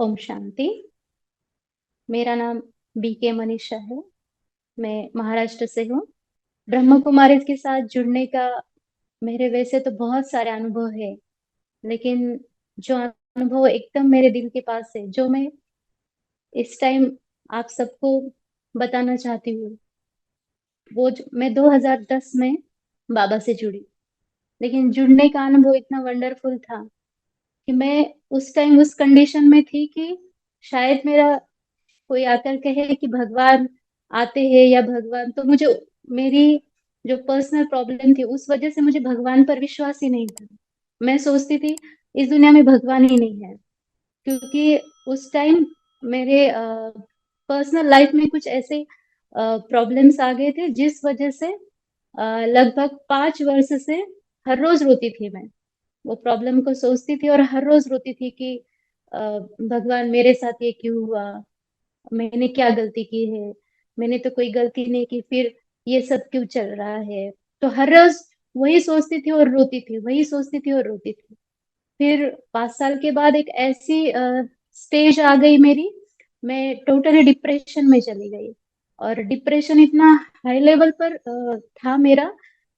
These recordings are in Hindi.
ओम शांति। मेरा नाम बीके मनीषा है। मैं महाराष्ट्र से हूँ। ब्रह्म कुमारी के साथ जुड़ने का मेरे वैसे तो बहुत सारे अनुभव है, लेकिन जो अनुभव एकदम मेरे दिल के पास है, जो मैं इस टाइम आप सबको बताना चाहती हूँ, मैं 2010 में बाबा से जुड़ी। लेकिन जुड़ने का अनुभव इतना वंडरफुल था कि मैं उस टाइम उस कंडीशन में थी कि शायद मेरा कोई आकर कहे कि भगवान आते हैं या भगवान, तो मुझे मेरी जो पर्सनल प्रॉब्लम थी उस वजह से मुझे भगवान पर विश्वास ही नहीं था। मैं सोचती थी इस दुनिया में भगवान ही नहीं है, क्योंकि उस टाइम मेरे पर्सनल लाइफ में कुछ ऐसे प्रॉब्लम्स आ गए थे जिस वजह से लगभग 5 वर्ष से हर रोज रोती थी मैं। वो प्रॉब्लम को सोचती थी और हर रोज रोती थी कि अ, भगवान मेरे साथ ये क्यों हुआ, मैंने क्या गलती की है, मैंने तो कोई गलती नहीं की, फिर ये सब क्यों चल रहा है। तो हर रोज वही सोचती थी और रोती थी, वही सोचती थी और रोती थी। फिर 5 साल के बाद एक ऐसी स्टेज आ गई मेरी, मैं टोटली डिप्रेशन में चली गई। और डिप्रेशन इतना हाई लेवल पर था मेरा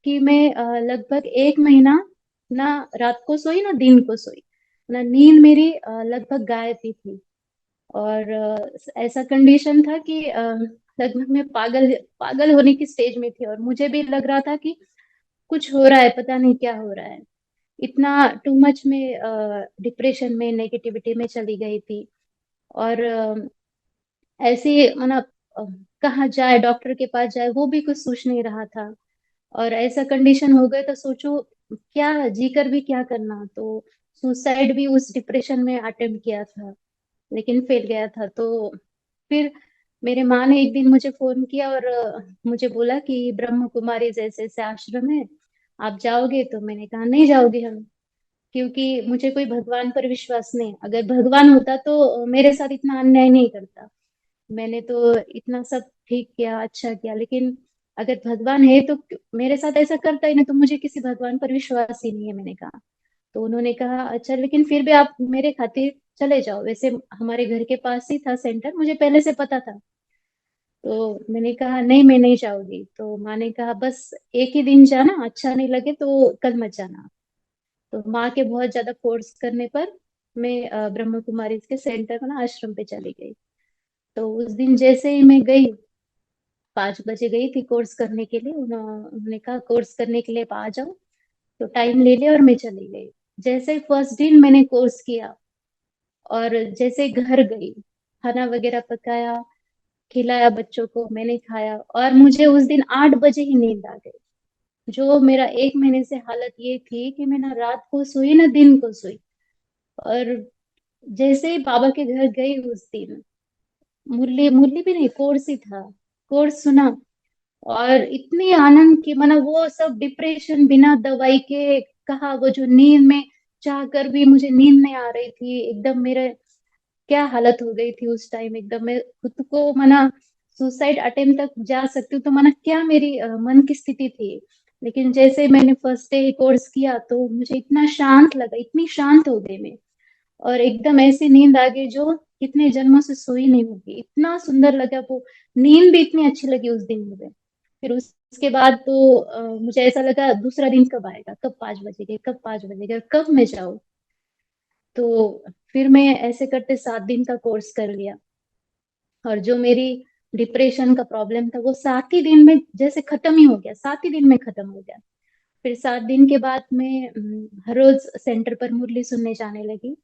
कि मैं लगभग 1 महीना ना रात को सोई ना दिन को सोई, ना नींद मेरी लगभग गायब ही थी। और ऐसा कंडीशन था कि लगभग मैं पागल पागल होने की स्टेज में थी, और मुझे भी लग रहा था कि कुछ हो रहा है, पता नहीं क्या हो रहा है। इतना टू मच में डिप्रेशन में नेगेटिविटी में चली गई थी। और ऐसे मतलब अ, कहाँ जाए, डॉक्टर के पास जाए, वो भी कुछ सोच नहीं रहा था। और ऐसा कंडीशन हो गया तो सोचो क्या जी कर भी क्या करना, तो सुसाइड भी उस डिप्रेशन में अटेम्प्ट किया था, लेकिन फेल गया था। तो फिर मेरे माँ ने एक दिन मुझे फोन किया और मुझे बोला कि ब्रह्म कुमारी जैसे ऐसे आश्रम है, आप जाओगे? तो मैंने कहा नहीं जाओगे हम, क्योंकि मुझे कोई भगवान पर विश्वास नहीं। अगर भगवान होता तो मेरे साथ इतना अन्याय नहीं करता। मैंने तो इतना सब ठीक किया, अच्छा किया, लेकिन अगर भगवान है तो मेरे साथ ऐसा करता ही ना, तो मुझे किसी भगवान पर विश्वास ही नहीं है, मैंने कहा। तो उन्होंने कहा अच्छा, लेकिन फिर भी आप मेरे खातिर चले जाओ। वैसे हमारे घर के पास ही था सेंटर, मुझे पहले से पता था। तो मैंने कहा नहीं, मैं नहीं जाऊंगी। तो माँ ने कहा बस एक ही दिन जाना, अच्छा नहीं लगे तो कल मत जाना। तो माँ के बहुत ज्यादा फोर्स करने पर मैं ब्रह्म कुमारी के सेंटर में ना आश्रम पे चली गई। तो उस दिन जैसे ही मैं गई, 5 बजे गई थी कोर्स करने के लिए। उन्होंने कहा कोर्स करने के लिए आप आ जाओ। तो टाइम ले लिया और मैं चली गई। जैसे फर्स्ट दिन मैंने कोर्स किया और जैसे घर गई, खाना वगैरह पकाया, खिलाया बच्चों को, मैंने खाया, और मुझे उस दिन 8 बजे ही नींद आ गई। जो मेरा 1 महीने से हालत ये थी कि मैं ना रात को सोई ना दिन को सोई। और जैसे ही बाबा के घर गई उस दिन, मुरली मुरली भी नहीं, कोर्स ही था, कोर्स सुना। और इतनी आनंद की, मतलब वो सब डिप्रेशन बिना दवाई के, कहा वो जो नींद में चाह कर भी मुझे नींद नहीं आ रही थी, एकदम मेरे क्या हालत हो गई थी उस टाइम। एकदम मैं खुद को मना सुसाइड अटेम्प्ट तक जा सकती हूँ, तो मना क्या मेरी मन की स्थिति थी। लेकिन जैसे मैंने फर्स्ट डे कोर्स किया तो मुझे इतना शांत लगा, इतनी शांत हो गई मैं। और एकदम ऐसी नींद आ गई जो कितने जन्मों से सोई नहीं होगी, इतना सुंदर लगा वो। नींद भी इतनी अच्छी लगी उस दिन मुझे। फिर उसके बाद तो मुझे ऐसा लगा दूसरा दिन कब आएगा, कब 5 बजेगा, कब 5 बजेगा, कब मैं जाऊँ। तो फिर मैं ऐसे करते 7 दिन का कोर्स कर लिया। और जो मेरी डिप्रेशन का प्रॉब्लम था वो 7 ही दिन में जैसे खत्म ही हो गया, 7 ही दिन में खत्म हो गया। फिर 7 दिन के बाद मैं हर रोज सेंटर पर मुरली सुनने जाने लगी।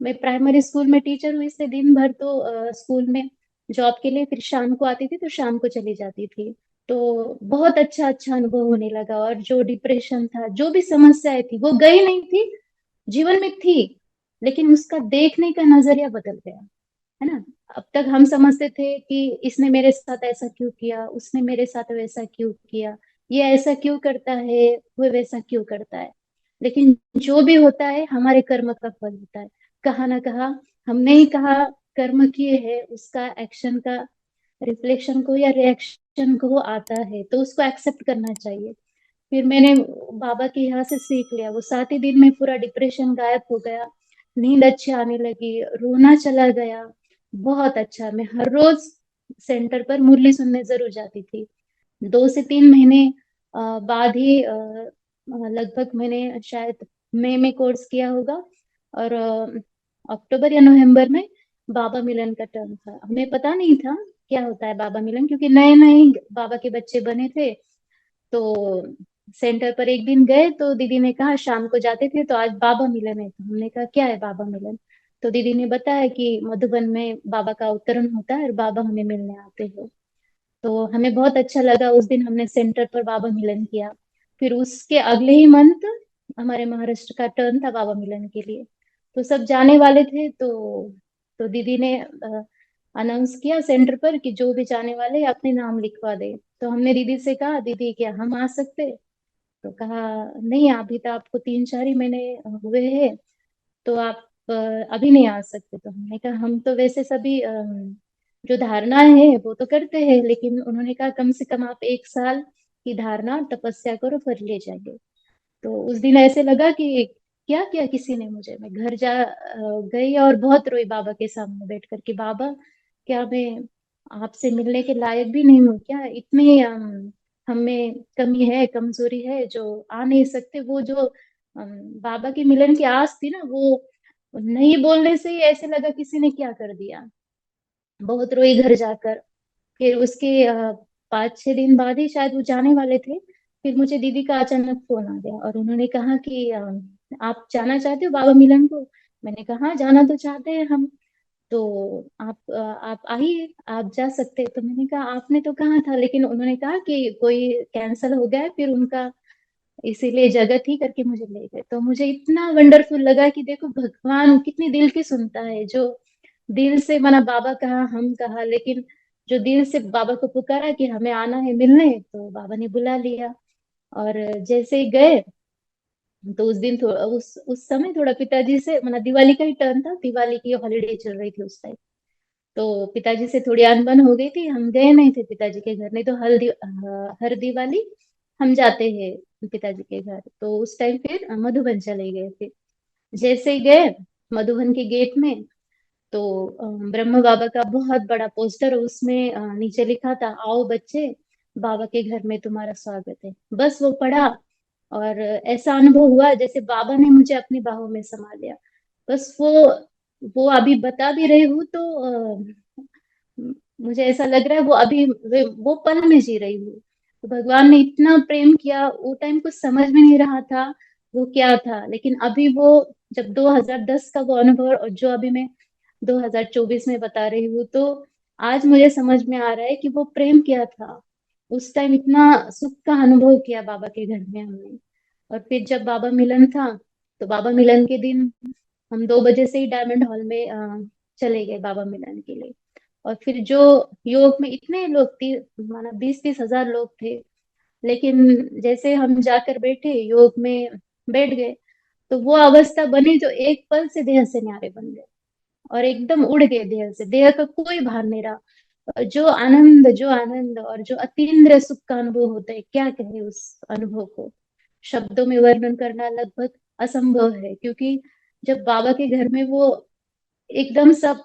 मैं प्राइमरी स्कूल में टीचर हूँ, इससे दिन भर तो स्कूल में जॉब के लिए, फिर शाम को आती थी तो शाम को चली जाती थी। तो बहुत अच्छा अच्छा अनुभव होने लगा। और जो डिप्रेशन था, जो भी समस्याएं थी, वो गई नहीं थी, जीवन में थी, लेकिन उसका देखने का नजरिया बदल गया, है ना। अब तक हम समझते थे कि इसने मेरे साथ ऐसा क्यों किया, उसने मेरे साथ वैसा क्यों किया, ये ऐसा क्यों करता है, वो वैसा क्यों करता है। लेकिन जो भी होता है हमारे कर्म का फल होता है। कहा ना कहा, हमने ही कहा कर्म किए है, उसका एक्शन का रिफ्लेक्शन को या रिएक्शन को वो आता है, तो उसको एक्सेप्ट करना चाहिए। फिर मैंने बाबा के यहाँ से सीख लिया, वो 7 ही दिन में पूरा डिप्रेशन गायब हो गया। नींद अच्छी आने लगी, रोना चला गया। बहुत अच्छा। मैं हर रोज सेंटर पर मुरली सुनने जरूर जाती थी। 2 से 3 महीने बाद ही लगभग मैंने शायद मई में कोर्स किया होगा, और अक्टूबर या नवंबर में बाबा मिलन का टर्म था। हमें पता नहीं था क्या होता है बाबा मिलन, क्योंकि नए नए बाबा के बच्चे बने थे। तो सेंटर पर एक दिन गए तो दीदी ने कहा, शाम को जाते थे तो आज बाबा मिलन है। तो हमने कहा क्या है बाबा मिलन। तो दीदी ने बताया कि मधुबन में बाबा का अवतरण होता है और बाबा हमें मिलने आते हैं। तो हमें बहुत अच्छा लगा। उस दिन हमने सेंटर पर बाबा मिलन किया। फिर उसके अगले ही मंथ हमारे महाराष्ट्र का टर्न था बाबा मिलन के लिए। तो सब जाने वाले थे। तो दीदी ने अनाउंस किया सेंटर पर कि जो भी जाने वाले हैं अपने नाम लिखवा दे। तो हमने दीदी से कहा, दीदी क्या हम आ सकते। तो कहा नहीं, अभी तो आपको 3-4 ही महीने हुए हैं, तो आप अभी नहीं आ सकते। तो हमने कहा हम तो वैसे सभी जो धारणाएं हैं वो तो करते हैं, लेकिन उन्होंने कहा कम से कम आप 1 साल की धारणा तपस्या करो फिर ले जाएंगे। तो उस दिन ऐसे लगा कि क्या किया किसी ने मुझे। मैं घर गई और बहुत रोई बाबा के सामने बैठ कर कि बाबा, क्या मैं आपसे मिलने के लायक भी नहीं हूँ क्या? इतने हमें कमी है, कमजोरी है जो आ नहीं सकते। वो जो बाबा के मिलन की आस थी ना, वो नहीं बोलने से ही ऐसे लगा किसी ने क्या कर दिया। बहुत रोई घर जाकर। फिर उसके 5-6 दिन बाद ही शायद वो जाने वाले थे। फिर मुझे दीदी का अचानक फोन आ गया और उन्होंने कहा कि आप जाना चाहते हो बाबा मिलन को। मैंने कहा हाँ, जाना तो चाहते हैं हम। तो आप आइए, आप जा सकते हैं। तो मैंने कहा आपने तो कहा था, लेकिन उन्होंने कहा कि कोई कैंसिल हो गया है फिर उनका, इसीलिए जगह थी करके मुझे ले गए। तो मुझे इतना वंडरफुल लगा कि देखो भगवान कितनी दिल की सुनता है। जो दिल से माना बाबा कहा, हम कहा, लेकिन जो दिल से बाबा को पुकारा कि हमें आना है मिलने, तो बाबा ने बुला लिया। और जैसे ही गए, तो उस दिन थोड़ा उस समय थोड़ा पिताजी से, माना दिवाली का ही टर्न था, दिवाली की हॉलीडे चल रही थी उस टाइम। तो पिताजी से थोड़ी अनबन हो गई थी, हम गए नहीं थे पिताजी के घर। नहीं तो हर दिवाली हम जाते हैं पिताजी के घर। तो उस टाइम फिर मधुबन चले गए थे। जैसे ही गए मधुबन के गेट में, तो ब्रह्म बाबा का बहुत बड़ा पोस्टर, उसमें नीचे लिखा था, आओ बच्चे, बाबा के घर में तुम्हारा स्वागत है। बस वो पढ़ा और ऐसा अनुभव हुआ जैसे बाबा ने मुझे अपनी बाहों में समा लिया। बस वो अभी बता भी रही हूँ तो मुझे ऐसा लग रहा है वो अभी वो पल में जी रही हूँ। तो भगवान ने इतना प्रेम किया, वो टाइम कुछ समझ में नहीं रहा था वो क्या था, लेकिन अभी वो जब 2010 का वो अनुभव और जो अभी मैं 2024 में बता रही हूँ, तो आज मुझे समझ में आ रहा है कि वो प्रेम क्या था। उस टाइम इतना सुख का अनुभव किया बाबा के घर में हमने। और फिर जब बाबा मिलन था, तो बाबा मिलन के दिन हम 2 बजे से ही डायमंड हॉल में चले गए बाबा मिलन के लिए। और फिर जो योग में इतने लोग थे, माना 20-30 हजार लोग थे, लेकिन जैसे हम जाकर बैठे योग में बैठ गए, तो वो अवस्था बनी जो एक पल से देह से न्यारे बन गए और एकदम उड़ गए देह से। देह का कोई भार नहीं रहा। और जो आनंद और जो अतीन्द्रिय सुख का अनुभव होता है, क्या कहे उस अनुभव को। शब्दों में वर्णन करना लगभग असंभव है, क्योंकि जब बाबा के घर में वो एकदम सब,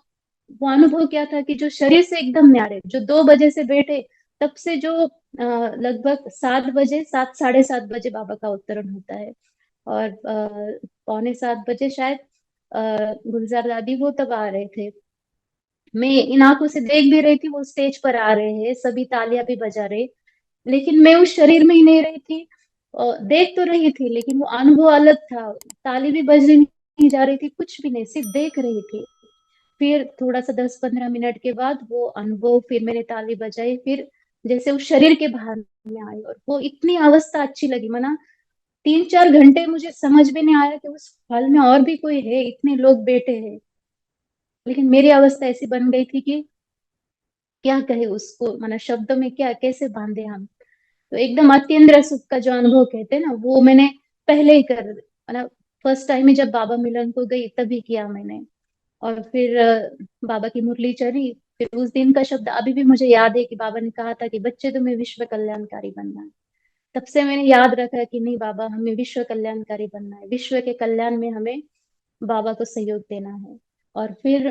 वो अनुभव क्या था कि जो शरीर से एकदम न्यारे, जो 2 बजे से बैठे, तब से जो लगभग 7 बजे, 7, साढ़े 7 बजे बाबा का अवतरण होता है। और पौने 7 बजे शायद गुलजार दादी वो तब आ रहे थे। मैं इन आंखों से देख भी रही थी, वो स्टेज पर आ रहे हैं, सभी तालियां भी बजा रहे, लेकिन मैं उस शरीर में ही नहीं रही थी। देख तो रही थी, लेकिन वो अनुभव अलग था। ताली भी बजने नहीं जा रही थी, कुछ भी नहीं, सिर्फ देख रही थी। फिर थोड़ा सा 10-15 मिनट के बाद वो अनुभव, फिर मैंने ताली बजाई, फिर जैसे उस शरीर के बाहर में आई, और वो इतनी अवस्था अच्छी लगी। मना 3-4 घंटे मुझे समझ में नहीं आया कि उस हॉल में और भी कोई है, इतने लोग बैठे हैं, लेकिन मेरी अवस्था ऐसी बन गई थी कि क्या कहे उसको, माना शब्दों में क्या कैसे बांधे हम। तो एकदम अत्यंत सुख का जो अनुभव कहते हैं ना, वो मैंने पहले ही कर, मतलब फर्स्ट टाइम ही जब बाबा मिलन को गई तभी किया मैंने। और फिर बाबा की मुरली चढ़ी। फिर उस दिन का शब्द अभी भी मुझे याद है कि बाबा ने कहा था कि बच्चे तुम्हें विश्व कल्याणकारी बनना है। तब से मैंने याद रखा कि नहीं बाबा, हमें विश्व कल्याणकारी बनना है, विश्व के कल्याण में हमें बाबा को सहयोग देना है। और फिर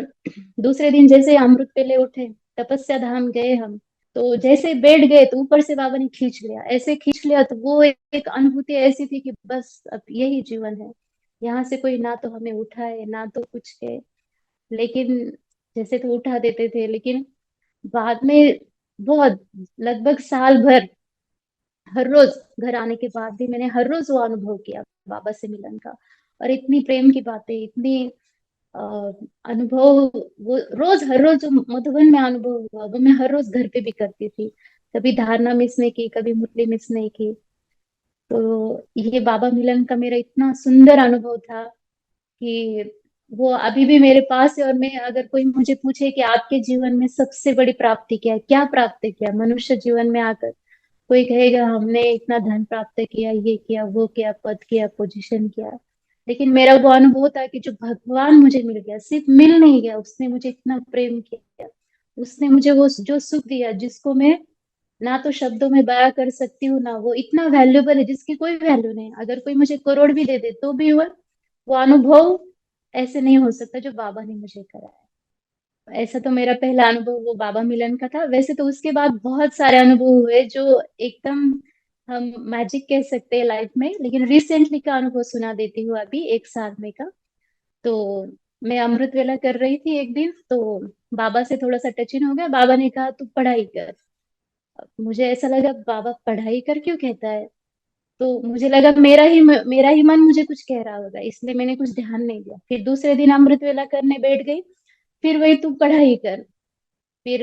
दूसरे दिन जैसे अमृत वेले उठे, तपस्या धाम गए हम, तो जैसे बैठ गए तो ऊपर से बाबा ने खींच लिया, ऐसे खींच लिया तो वो एक अनुभूति ऐसी थी कि बस अब यही जीवन है। यहाँ से कोई ना तो हमें उठाए ना तो कुछ है। लेकिन जैसे तो उठा देते थे, लेकिन बाद में बहुत, लगभग साल भर हर रोज घर आने के बाद भी मैंने हर रोज वो अनुभव किया बाबा से मिलन का। और इतनी प्रेम की बातें, इतनी अ, अनुभव, वो रोज हर रोज जो मधुबन में अनुभव हुआ वो मैं हर रोज घर पे भी करती थी। कभी धारणा मिस नहीं की, कभी मुरली मिस नहीं की। तो ये बाबा मिलन का मेरा इतना सुंदर अनुभव था कि वो अभी भी मेरे पास है। और मैं, अगर कोई मुझे पूछे कि आपके जीवन में सबसे बड़ी प्राप्ति क्या है, क्या प्राप्त किया मनुष्य जीवन में आकर, कोई कहेगा हमने इतना धन प्राप्त किया, ये किया, वो किया, पद किया, पोजीशन किया। लेकिन मेरा वो अनुभव था कि जो भगवान मुझे मिल गया, सिर्फ मिल नहीं गया, उसने मुझे इतना प्रेम किया, उसने मुझे वो जो सुख दिया जिसको मैं ना तो शब्दों में बयां कर सकती हूँ, ना वो इतना वैल्यूबल है जिसकी कोई वैल्यू नहीं। अगर कोई मुझे करोड़ भी दे दे तो भी वो अनुभव ऐसे नहीं हो सकता जो बाबा ने मुझे कराया। ऐसा तो मेरा पहला अनुभव वो बाबा मिलन का था। वैसे तो उसके बाद बहुत सारे अनुभव हुए जो एकदम हम मैजिक कह सकते हैं लाइफ में। लेकिन रिसेंटली का अनुभव सुना देती हूँ, अभी एक साल में का। तो मैं अमृत वेला कर रही थी एक दिन, तो बाबा से थोड़ा सा टच इन हो गया। बाबा ने कहा तू पढ़ाई कर। मुझे ऐसा लगा बाबा पढ़ाई कर क्यों कहता है। तो मुझे लगा मेरा ही मन मुझे कुछ कह रहा होगा, इसलिए मैंने कुछ ध्यान नहीं दिया। फिर दूसरे दिन अमृत वेला करने बैठ गई, फिर वही तू पढ़ाई कर। फिर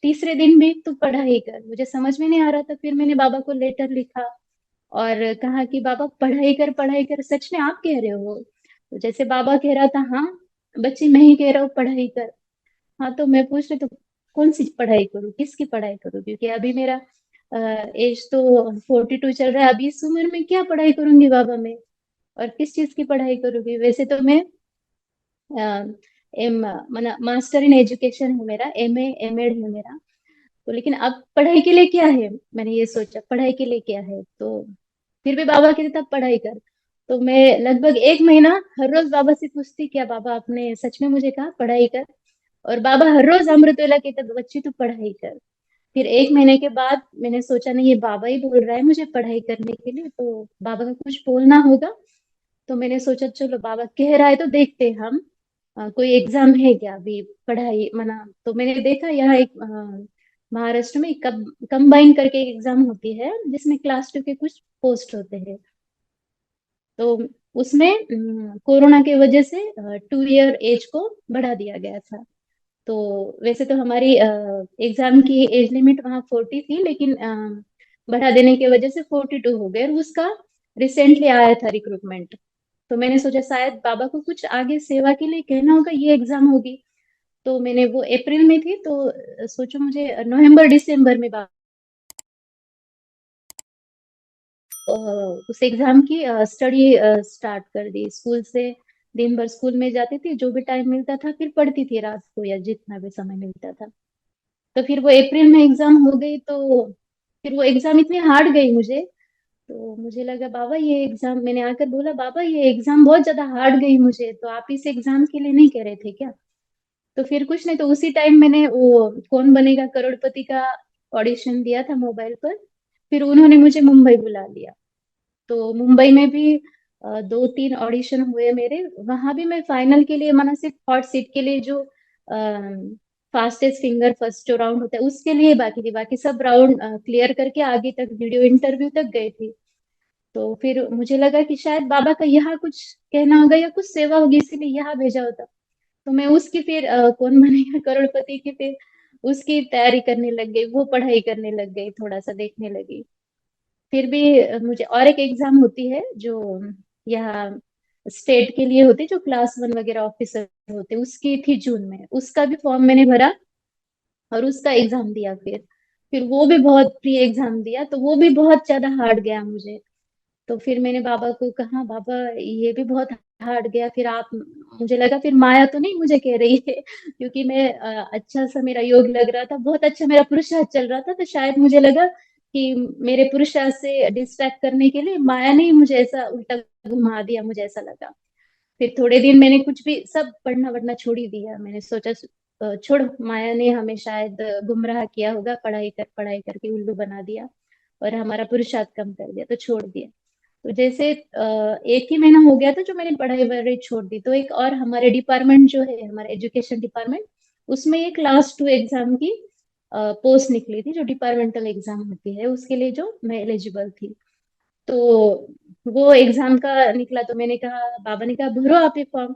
तीसरे दिन भी तू पढ़ाई कर। मुझे समझ में नहीं आ रहा था, फिर मैंने बाबा को लेटर लिखा और कहा कि बाबा पढ़ाई कर, पढ़ाई कर, सच में आप कह रहे हो। तो जैसे बाबा कह रहा था, हाँ बच्ची मैं ही कह रहा हूँ पढ़ाई कर। हाँ तो मैं पूछ रही तो कौन सी पढ़ाई करूँ, किसकी पढ़ाई करूँ, क्योंकि अभी मेरा एज तो 42 चल रहा है। अभी इस उम्र में क्या पढ़ाई करूंगी बाबा मैं, और किस चीज की पढ़ाई करूंगी। वैसे तो मैं एम मना मास्टर इन एजुकेशन है मेरा, एमए है मेरा। तो लेकिन अब पढ़ाई के लिए क्या है, मैंने ये सोचा पढ़ाई के लिए क्या है। तो फिर भी बाबा कहते तब पढ़ाई कर। तो मैं लगभग एक महीना हर रोज बाबा से पूछती क्या बाबा आपने सच में मुझे कहा पढ़ाई कर। और बाबा हर रोज अमृत वेला कहते बच्ची तू पढ़ाई कर। फिर एक महीने के बाद मैंने सोचा नहीं, ये बाबा ही बोल रहा है मुझे पढ़ाई करने के लिए, तो बाबा का कुछ बोलना होगा। तो मैंने सोचा चलो बाबा कह रहा है तो देखते हैं हम, कोई एग्जाम है क्या अभी पढ़ाई मना। तो मैंने देखा यहाँ एक महाराष्ट्र में कंबाइन करके एक एग्जाम होती है जिसमें क्लास 2 के कुछ पोस्ट होते हैं। तो उसमें कोरोना की वजह से 2 ईयर एज को बढ़ा दिया गया था। तो वैसे तो हमारी एग्जाम की एज लिमिट वहाँ 40 थी, लेकिन बढ़ा देने की वजह से 42 हो गए। और उसका रिसेंटली आया था रिक्रूटमेंट। तो मैंने सोचा शायद बाबा को कुछ आगे सेवा के लिए कहना होगा, ये एग्जाम होगी। तो मैंने, वो अप्रैल में थी, तो सोचो मुझे नवंबर दिसंबर में अ, उस एग्जाम की स्टडी स्टार्ट कर दी। स्कूल से दिन भर स्कूल में जाती थी, जो भी टाइम मिलता था फिर पढ़ती थी रात को या जितना भी समय मिलता था। तो फिर वो अप्रैल में एग्जाम हो गई। तो फिर वो एग्जाम इतनी हार्ड गई मुझे। तो मुझे लगा बाबा ये एग्जाम, मैंने आकर बोला बाबा ये एग्जाम बहुत ज्यादा हार्ड गई मुझे, तो आप इस एग्जाम के लिए नहीं कह रहे थे क्या। तो फिर कुछ नहीं, तो उसी टाइम मैंने वो कौन बनेगा करोड़पति का ऑडिशन दिया था मोबाइल पर। फिर उन्होंने मुझे मुंबई बुला लिया। तो मुंबई में भी 2-3 ऑडिशन हुए मेरे। वहां भी मैं फाइनल के लिए, माना सिर्फ हॉट सीट के लिए जो फास्टेस्ट फिंगर फर्स्ट जो राउंड होता है उसके लिए बाकी थी, बाकी सब राउंड क्लियर करके आगे तक वीडियो इंटरव्यू तक गई थी। तो फिर मुझे लगा कि शायद बाबा का यहाँ कुछ कहना होगा या कुछ सेवा होगी, इसीलिए यहाँ भेजा होता। तो मैं उसकी फिर कौन बनेगा करोड़पति की फिर उसकी तैयारी करने लग गई, वो पढ़ाई करने लग गई, थोड़ा सा देखने लगी। फिर भी मुझे और एक एग्जाम होती है जो यहाँ स्टेट के लिए होती है, जो क्लास 1 वगैरह ऑफिसर होते हैं, उसकी थी जून में। उसका भी फॉर्म मैंने भरा और उसका एग्जाम दिया। फिर वो भी बहुत प्री एग्जाम दिया, तो वो भी बहुत ज्यादा हार्ड गया मुझे। तो फिर मैंने बाबा को कहा बाबा ये भी बहुत हार्ड गया, फिर आप, मुझे लगा फिर माया तो नहीं मुझे कह रही है क्योंकि मैं अच्छा सा मेरा योग लग रहा था, बहुत अच्छा मेरा पुरुषार्थ चल रहा था। तो शायद मुझे लगा कि मेरे पुरुषार्थ से डिस्ट्रैक्ट करने के लिए माया ने ही मुझे ऐसा उल्टा घुमा दिया, मुझे ऐसा लगा। फिर थोड़े दिन मैंने कुछ भी सब पढ़ना वढ़ना छोड़ ही दिया। मैंने सोचा छोड़, माया ने हमें शायद गुमराह किया होगा, पढ़ाई करके उल्लू बना दिया और हमारा पुरुषार्थ कम कर दिया, तो छोड़ दिया। तो जैसे एक ही महीना हो गया था जो मैंने पढ़ाई वढ़ाई छोड़ दी, तो एक और हमारे डिपार्टमेंट जो है, हमारा एजुकेशन डिपार्टमेंट, उसमें एक क्लास 2 एग्जाम की पोस्ट निकली थी, जो डिपार्टमेंटल एग्जाम होती है उसके लिए, जो मैं एलिजिबल थी। तो वो एग्जाम का निकला, तो मैंने कहा, बाबा ने कहा भरो आप ये फॉर्म।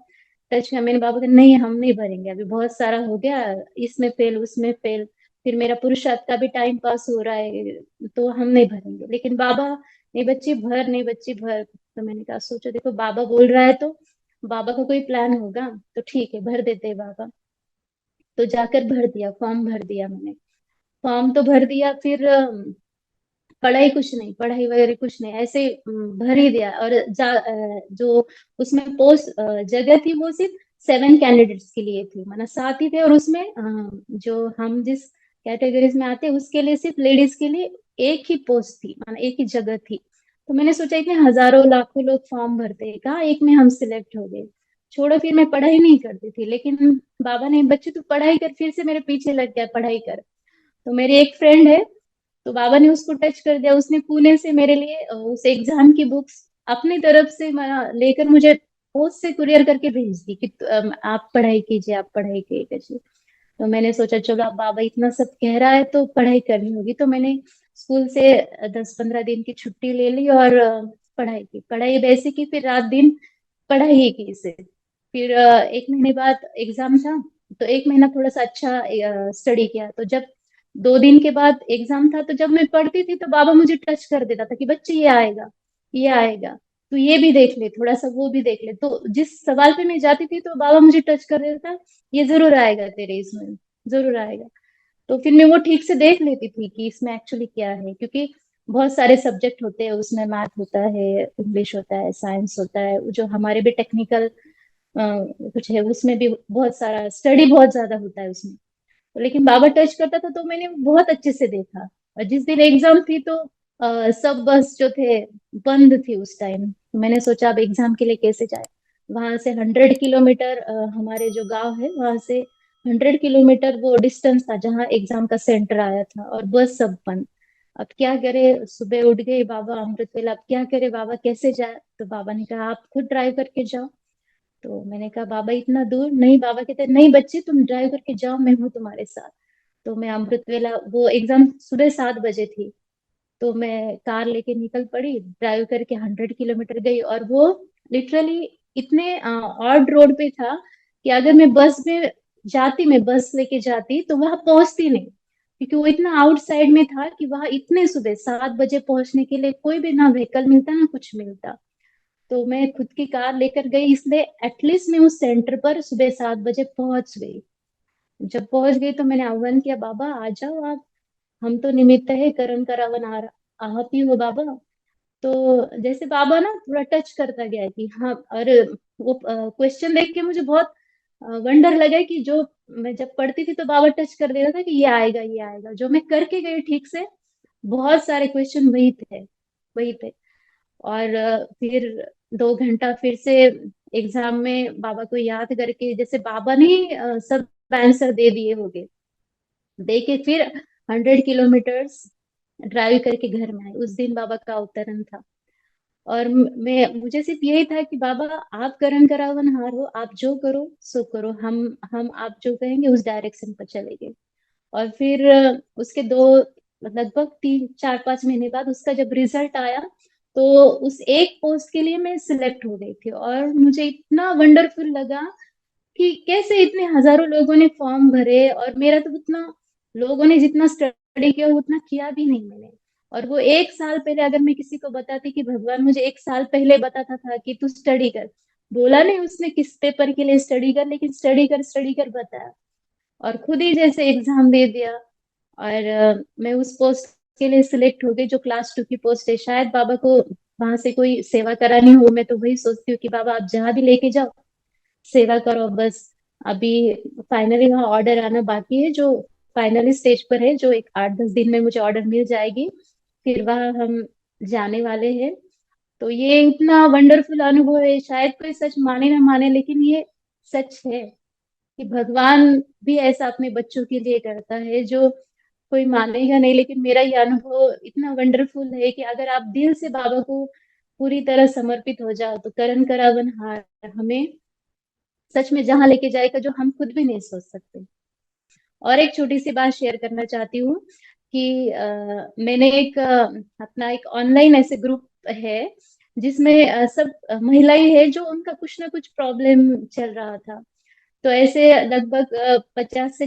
टच किया मैंने, बाबा का नहीं हम नहीं भरेंगे, अभी बहुत सारा हो गया, इसमें फेल उसमें फेल, फिर मेरा पुरुषार्थ का भी टाइम पास हो रहा है, तो हम नहीं भरेंगे। लेकिन बाबा, नहीं बच्ची भर, नहीं बच्ची भर। तो मैंने कहा सोचो, देखो बाबा बोल रहा है तो बाबा का कोई प्लान होगा, तो ठीक है भर देते हैं बाबा। तो जाकर भर दिया, फॉर्म भर दिया मैंने। फॉर्म तो भर दिया, फिर पढ़ाई कुछ नहीं, पढ़ाई वगैरह कुछ नहीं, ऐसे भर ही दिया। और जो उसमें पोस्ट जगह थी वो सिर्फ 7 कैंडिडेट्स के लिए थी, माना 7 ही थे, और उसमें जो हम जिस कैटेगरीज में आते हैं उसके लिए सिर्फ लेडीज के लिए एक ही पोस्ट थी, माना एक ही जगह थी। तो मैंने सोचा इतने हजारों लाखों लोग फॉर्म भरते हैं, कहाँ एक में हम सिलेक्ट हो गए। छोड़ो, फिर मैं पढ़ाई नहीं करती थी, लेकिन बाबा ने, बच्चे तू पढ़ाई कर, फिर से मेरे पीछे लग गया, पढ़ाई कर। तो मेरी एक फ्रेंड है, तो बाबा ने उसको टच कर दिया, उसने पुणे से मेरे लिए उस एग्जाम की बुक्स अपनी तरफ से लेकर मुझे पोस्ट से कुरियर करके भेज दी कि आप पढ़ाई कीजिए, आप पढ़ाई कीजिए। तो मैंने सोचा चलो, अब बाबा इतना सब कह रहा है तो पढ़ाई करनी होगी। तो मैंने स्कूल से 10-15 दिन की छुट्टी ले ली और पढ़ाई की, पढ़ाई वैसे की, फिर रात दिन पढ़ाई ही की इसे। फिर 1 महीने बाद एग्जाम था, तो 1 महीना थोड़ा सा अच्छा स्टडी किया। तो जब 2 दिन के बाद एग्जाम था, तो जब मैं पढ़ती थी तो बाबा मुझे टच कर देता था कि बच्चे ये आएगा, ये आएगा, तो ये भी देख ले, थोड़ा सा वो भी देख ले। तो जिस सवाल पे मैं जाती थी तो बाबा मुझे टच कर देता था, ये जरूर आएगा तेरे इसमें, जरूर आएगा। तो फिर मैं वो ठीक से देख लेती थी कि इसमें एक्चुअली क्या है, क्योंकि बहुत सारे सब्जेक्ट होते हैं उसमें, मैथ होता है, इंग्लिश होता है, साइंस होता है, जो हमारे भी टेक्निकल कुछ है, उसमें भी बहुत सारा स्टडी बहुत ज्यादा होता है उसमें। लेकिन बाबा टच करता था तो मैंने बहुत अच्छे से देखा। और जिस दिन एग्जाम थी तो सब बस जो थे बंद थी उस टाइम। तो मैंने सोचा अब एग्जाम के लिए कैसे जाए। वहां से 100 किलोमीटर, हमारे जो गांव है वहां से 100 किलोमीटर वो डिस्टेंस था जहाँ एग्जाम का सेंटर आया था, और बस सब बंद। अब क्या करे, सुबह उठ गई, बाबा अमृत वेला, अब क्या करे बाबा, कैसे जाए। तो बाबा ने कहा आप खुद ड्राइव करके जाओ। तो मैंने कहा बाबा इतना दूर नहीं, बाबा कहते नहीं बच्चे तुम ड्राइव करके जाओ, मैं हूँ तुम्हारे साथ। तो मैं अमृत वेला, वो एग्जाम सुबह 7 बजे थी, तो मैं कार लेके निकल पड़ी, ड्राइव करके 100 किलोमीटर गई। और वो लिटरली इतने ऑड रोड पे था कि अगर मैं बस में जाती, मैं बस लेके जाती तो वहां पहुंचती नहीं, क्योंकि वो इतना आउटसाइड में था कि वहां इतने सुबह 7 बजे पहुंचने के लिए कोई भी ना व्हीकल मिलता ना कुछ मिलता। तो मैं खुद की कार लेकर गई, इसलिए एटलीस्ट मैं उस सेंटर पर सुबह 7 बजे पहुंच गई। जब पहुंच गई तो मैंने आह्वान किया, बाबा आ जाओ आप, हम तो निमित्त है करण करावन आप ही हो बाबा। तो जैसे बाबा ना थोड़ा टच करता गया कि हाँ। और वो क्वेश्चन देख के मुझे बहुत वंडर लगा कि जो मैं जब पढ़ती थी तो बाबा टच कर देता था कि ये आएगा, ये आएगा, जो मैं करके गई ठीक से। बहुत सारे क्वेश्चन वही थे, वही थे। और फिर 2 घंटा फिर से एग्जाम में बाबा को याद करके, जैसे बाबा ने सब आंसर दे दिए होंगे, दे के फिर 100 किलोमीटर्स ड्राइव करके घर में आए। उस दिन बाबा का अवतरण था। और मैं, मुझे सिर्फ यही था कि बाबा आप करण करावन हार हो, आप जो करो सो करो, हम आप जो कहेंगे उस डायरेक्शन पर चलेंगे। और फिर उसके लगभग 3-4-5 महीने बाद उसका जब रिजल्ट आया, तो उस एक पोस्ट के लिए मैं सिलेक्ट हो गई थी। और मुझे इतना वंडरफुल लगा कि कैसे इतने हजारों लोगों ने फॉर्म भरे, और मेरा तो उतना, लोगों ने जितना स्टडी किया उतना किया भी नहीं मैंने। और वो एक साल पहले अगर मैं किसी को बताती कि भगवान मुझे एक साल पहले बताता था कि तू स्टडी कर, बोला नहीं उसने किस पेपर के लिए स्टडी कर, लेकिन स्टडी कर बताया, और खुद ही जैसे एग्जाम दे दिया। और मैं उस पोस्ट के लिए सिलेक्ट हो गई, जो क्लास 2 की पोस्ट है। शायद बाबा को वहां से कोई सेवा करानी हो, मैं तो वही सोचती हूँ कि बाबा आप जहाँ भी लेके जाओ सेवा करो बस। अभी फाइनली वहाँ ऑर्डर आना बाकी है, जो फाइनली स्टेज पर है, जो एक 8-10 दिन में मुझे ऑर्डर मिल जाएगी। फिर वहाँ हम जाने वाले हैं। तो ये इतना वंडरफुल अनुभव है, शायद कोई सच माने ना माने लेकिन ये सच है कि भगवान भी ऐसा अपने बच्चों के लिए करता है, जो कोई मानेगा नहीं, लेकिन मेरा ये अनुभव इतना वंडरफुल है कि अगर आप दिल से बाबा को पूरी तरह समर्पित हो जाओ तो करण करावन हार हमें सच में जहां लेके जाएगा जो हम खुद भी नहीं सोच सकते। और एक छोटी सी बात शेयर करना चाहती हूँ कि मैंने एक अपना एक ऑनलाइन ऐसे ग्रुप है जिसमें सब महिलाएं हैं जो उनका कुछ ना कुछ प्रॉब्लम चल रहा था। तो ऐसे लगभग 50 से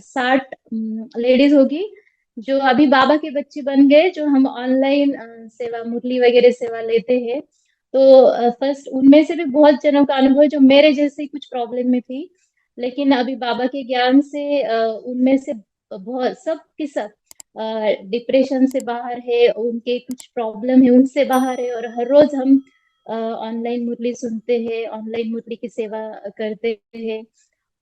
60 लेडीज होगी जो अभी बाबा के बच्चे बन गए, जो हम ऑनलाइन सेवा मुरली वगैरह सेवा लेते हैं। तो फर्स्ट उनमें से भी बहुत जनों का अनुभव जो मेरे जैसे ही कुछ प्रॉब्लम में थी, लेकिन अभी बाबा के ज्ञान से उनमें से बहुत सब के सब डिप्रेशन से बाहर है, उनके कुछ प्रॉब्लम है उनसे बाहर है, और हर रोज हम ऑनलाइन मुरली सुनते हैं, ऑनलाइन मुरली की सेवा करते हैं।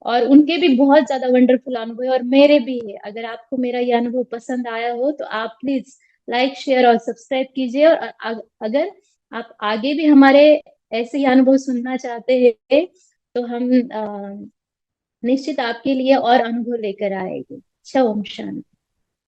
और उनके भी बहुत ज्यादा वंडरफुल अनुभव है और मेरे भी है। अगर आपको मेरा ये अनुभव पसंद आया हो तो आप प्लीज लाइक शेयर और सब्सक्राइब कीजिए। और अगर आप आगे भी हमारे ऐसे ही अनुभव सुनना चाहते हैं तो हम निश्चित आपके लिए और अनुभव लेकर आएंगे। अच्छा, ओम शांति।